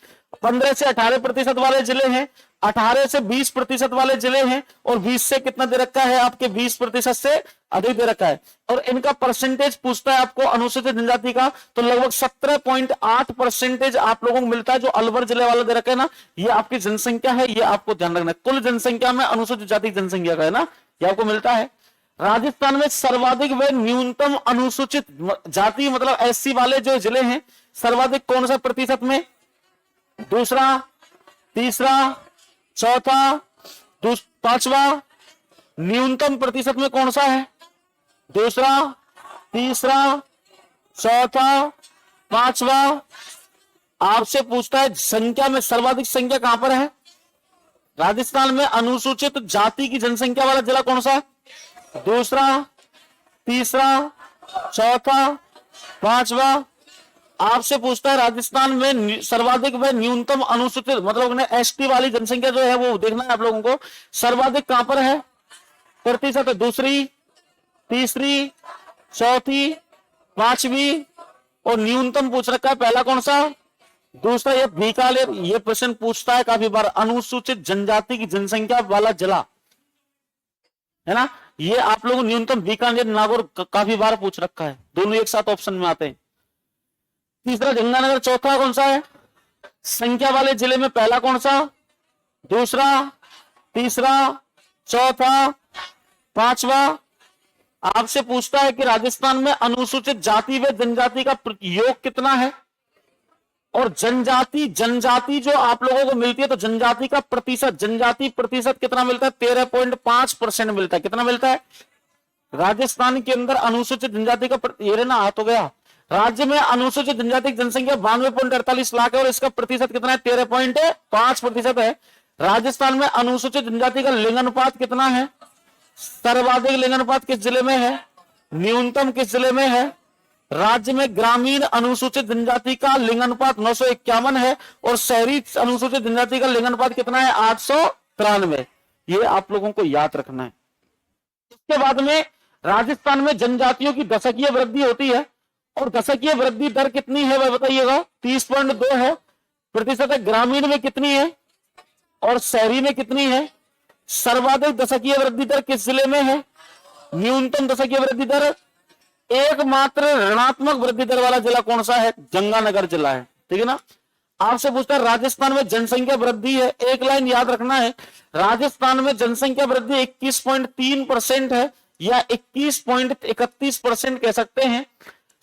15 से 18% वाले जिले हैं, 18 से 20% वाले जिले हैं, और 20 से कितना दे रखा है आपके 20% से अधिक दे रखा है। और इनका परसेंटेज पूछता है आपको अनुसूचित जनजाति का, तो लगभग 17.8% आप लोगों को मिलता है। जो अलवर जिले वाला दे रखा है ना, ये आपकी जनसंख्या है, ये आपको ध्यान रखना है। कुल जनसंख्या में अनुसूचित जाति की जनसंख्या का है ना, ये आपको मिलता है। राजस्थान में सर्वाधिक व न्यूनतम अनुसूचित जाति मतलब एससी वाले जो जिले हैं, सर्वाधिक कौन सा प्रतिशत में? दूसरा, तीसरा, चौथा, पांचवा। न्यूनतम प्रतिशत में कौन सा है? दूसरा, तीसरा, चौथा, पांचवा। आपसे पूछता है संख्या में सर्वाधिक संख्या कहां पर है? राजस्थान में अनुसूचित जाति की जनसंख्या वाला जिला कौन सा है? दूसरा, तीसरा, चौथा, पांचवा। आपसे पूछता है राजस्थान में सर्वाधिक व न्यूनतम अनुसूचित मतलब एसटी वाली जनसंख्या जो है वो देखना है आप लोगों को, सर्वाधिक कहां पर है प्रतिशत? दूसरी, तीसरी, चौथी, पांचवी, और न्यूनतम पूछ रखा है पहला कौन सा? दूसरा। ये बीकानेर, ये प्रश्न पूछता है काफी बार, अनुसूचित जनजाति की जनसंख्या वाला जिला है ना, ये आप लोगों न्यूनतम बीकानेर नागौर काफी बार पूछ रखा है, दोनों एक साथ ऑप्शन में आते हैं। तीसरा गंगानगर, चौथा कौन सा है? संख्या वाले जिले में पहला कौन सा? दूसरा, तीसरा, चौथा, पांचवा। आपसे पूछता है कि राजस्थान में अनुसूचित जाति व जनजाति का योग कितना है, और जनजाति जो आप लोगों को मिलती है, तो जनजाति का प्रतिशत, जनजाति प्रतिशत कितना मिलता है? 13.5% मिलता है। कितना मिलता है राजस्थान के अंदर अनुसूचित जनजाति का? ये ना आ तो गया। राज्य में अनुसूचित जनजाति की जनसंख्या 92.48 लाख है, और इसका प्रतिशत कितना है? 13.5% है। राजस्थान में अनुसूचित जनजाति का लिंगानुपात कितना है? सर्वाधिक लिंगानुपात किस जिले में है? न्यूनतम किस जिले में है? राज्य में ग्रामीण अनुसूचित जनजाति का लिंगानुपात 951 है, और शहरी अनुसूचित जनजाति का लिंगानुपात कितना है? 893। ये आप लोगों को याद रखना है। इसके बाद में राजस्थान में जनजातियों की दशकीय वृद्धि होती है, और दशकीय वृद्धि दर कितनी है वह बताइएगा? 30.2 है प्रतिशत है। ग्रामीण में कितनी है और शहरी में कितनी है? सर्वाधिक दशकीय वृद्धि दर किस जिले में है? न्यूनतम दशकीय वृद्धि दर, एकमात्र ऋणात्मक वृद्धि दर वाला जिला कौन सा है? गंगानगर जिला है। ठीक है ना। आपसे पूछता है राजस्थान में जनसंख्या वृद्धि है, एक लाइन याद रखना है, राजस्थान में जनसंख्या वृद्धि 21.3% है, या 21.31% कह सकते हैं।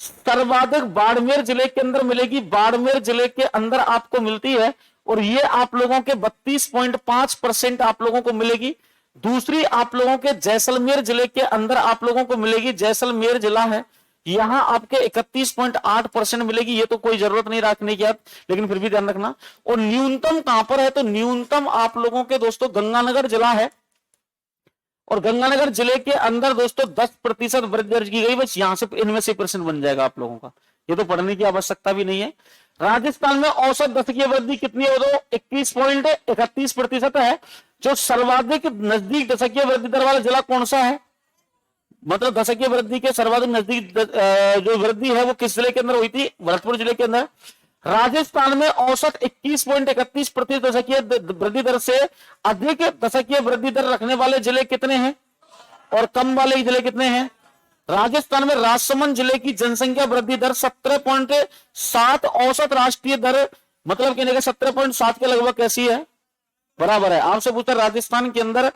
सर्वाधिक बाड़मेर जिले के अंदर मिलेगी, बाड़मेर जिले के अंदर आपको मिलती है, और ये आप लोगों के 32.5% आप लोगों को मिलेगी। दूसरी आप लोगों के जैसलमेर जिले के अंदर आप लोगों को मिलेगी, जैसलमेर जिला है, यहां आपके 31.8% मिलेगी। ये तो कोई जरूरत नहीं रखने की, लेकिन फिर भी ध्यान रखना। और न्यूनतम कहां पर है? तो न्यूनतम आप लोगों के दोस्तों गंगानगर जिला है, और गंगानगर जिले के अंदर दोस्तों 10% वृद्धि दर्ज की गई। बस यहां से इनमें से % बन जाएगा आप लोगों का, ये तो पढ़ने की आवश्यकता भी नहीं है। राजस्थान में औसत दशकीय वृद्धि कितनी है? तो 21.31% है। जो सर्वाधिक नजदीक दशकीय वृद्धि दर वाला जिला कौन सा है? मतलब दशकीय वृद्धि के सर्वाधिक नजदीक जो वृद्धि है वो किस जिले के अंदर हुई थी? भरतपुर जिले के अंदर। राजस्थान में औसत 21.31% दशकीय वृद्धि दर से अधिक दशकीय वृद्धि दर रखने वाले जिले कितने हैं, और कम वाले जिले कितने हैं? राजस्थान में राजसमंद जिले की जनसंख्या वृद्धि दर 17.7 औसत राष्ट्रीय दर, मतलब कहने का 17.7 के लगभग कैसी है? बराबर है। आपसे पूछता राजस्थान के अंदर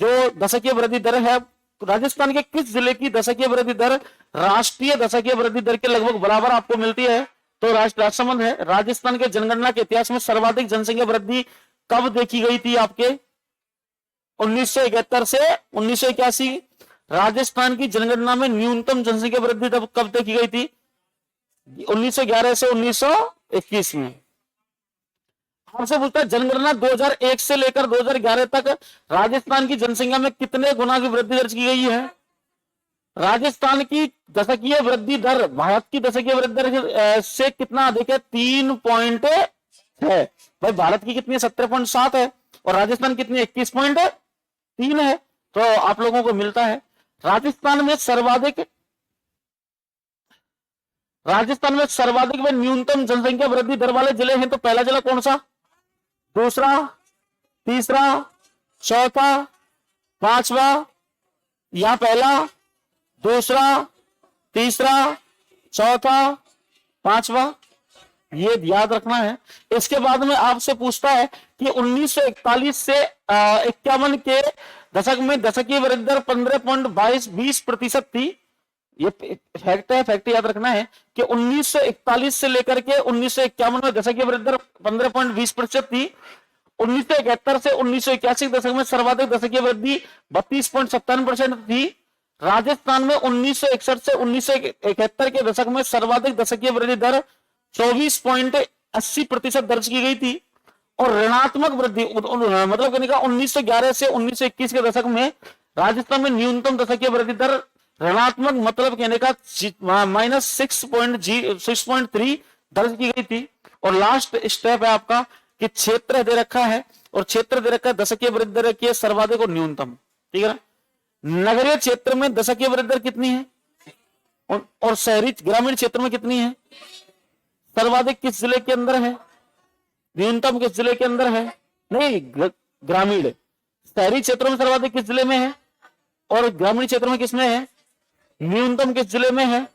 जो दशकीय वृद्धि दर है, राजस्थान के किस जिले की दशकीय वृद्धि दर राष्ट्रीय दशकीय वृद्धि दर के लगभग बराबर आपको मिलती है? तो राजसमंद है। राजस्थान के जनगणना के इतिहास में सर्वाधिक जनसंख्या वृद्धि कब देखी गई थी आपके? 1971 से 1981। राजस्थान की जनगणना में न्यूनतम जनसंख्या वृद्धि कब देखी गई थी? 1911 से 1921 में। आपसे पूछता है जनगणना 2001 से लेकर 2011 तक राजस्थान की जनसंख्या में कितने गुना की वृद्धि दर्ज की गई है? राजस्थान की दशकीय वृद्धि दर भारत की दशकीय वृद्धि दर से कितना अधिक है? 3.6। भाई भारत की कितनी है? 17.7 है, और राजस्थान कितनी? 21.3 है। तो आप लोगों को मिलता है राजस्थान में सर्वाधिक व न्यूनतम जनसंख्या वृद्धि दर वाले जिले हैं। तो पहला जिला कौन सा? दूसरा, तीसरा, चौथा, पांचवा, यहां पहला, दूसरा, तीसरा, चौथा, पांचवा, ये याद रखना है। इसके बाद में आपसे पूछता है कि 1941 से 51 के दशक में दशकीय वृद्धि दर 15.20% थी। ये फैक्ट है, फैक्ट याद रखना है कि 1941 से लेकर के 1951 में दशकीय वृद्धि दर 15.20% थी। 1971 से 1981 के दशक में सर्वाधिक दशकीय वृद्धि 32.57% थी। राजस्थान में 1961 से 1971 के दशक में सर्वाधिक दशकीय वृद्धि दर 24.80% दर्ज की गई थी। और ऋणात्मक वृद्धि मतलब कहने का 1911 से 1921 के दशक में राजस्थान में न्यूनतम दशकीय वृद्धि दर ऋणात्मक मतलब कहने का -6.3 दर्ज की गई थी। और लास्ट स्टेप है आपका कि क्षेत्र दे रखा है, और क्षेत्र दे रखा है दशकीय वृद्धि दर की सर्वाधिक और न्यूनतम, ठीक है। नगरीय क्षेत्र में दशकीय वृद्धि दर कितनी है और शहरी ग्रामीण क्षेत्र में कितनी है? सर्वाधिक किस जिले के अंदर है, न्यूनतम किस जिले के अंदर है? नहीं, ग्रामीण। शहरी क्षेत्रों में सर्वाधिक किस जिले में है और ग्रामीण क्षेत्रों में किसमें है? न्यूनतम किस जिले में है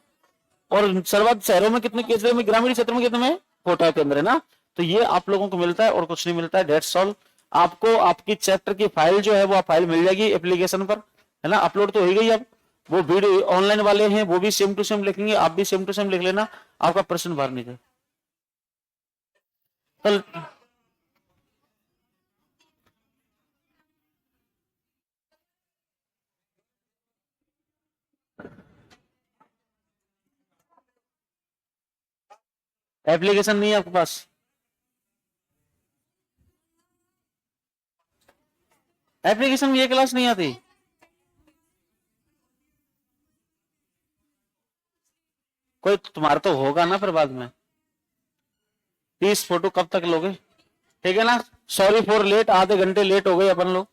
और सर्वाधिक शहरों में कितने किस जिले में, ग्रामीण क्षेत्र में कितने में? कोटा के अंदर है ना। तो ये आप लोगों को मिलता है और कुछ नहीं मिलता है। That's all. आपको आपकी चैप्टर की फाइल जो है वो फाइल मिल जाएगी एप्लीकेशन पर, है ना। अपलोड तो हो ही गई। अब वो वीडियो ऑनलाइन वाले हैं वो भी सेम टू सेम लिखेंगे, आप भी सेम टू सेम लिख लेना, आपका प्रश्न बाहर नहीं जाए। एप्लीकेशन नहीं है आपके पास? एप्लीकेशन में ये क्लास नहीं आती? कोई तुम्हारा तो होगा ना फिर बाद में। 30 फोटो कब तक लोगे? ठीक है ना। सॉरी फॉर लेट, आधे घंटे लेट हो गए अपन लोग।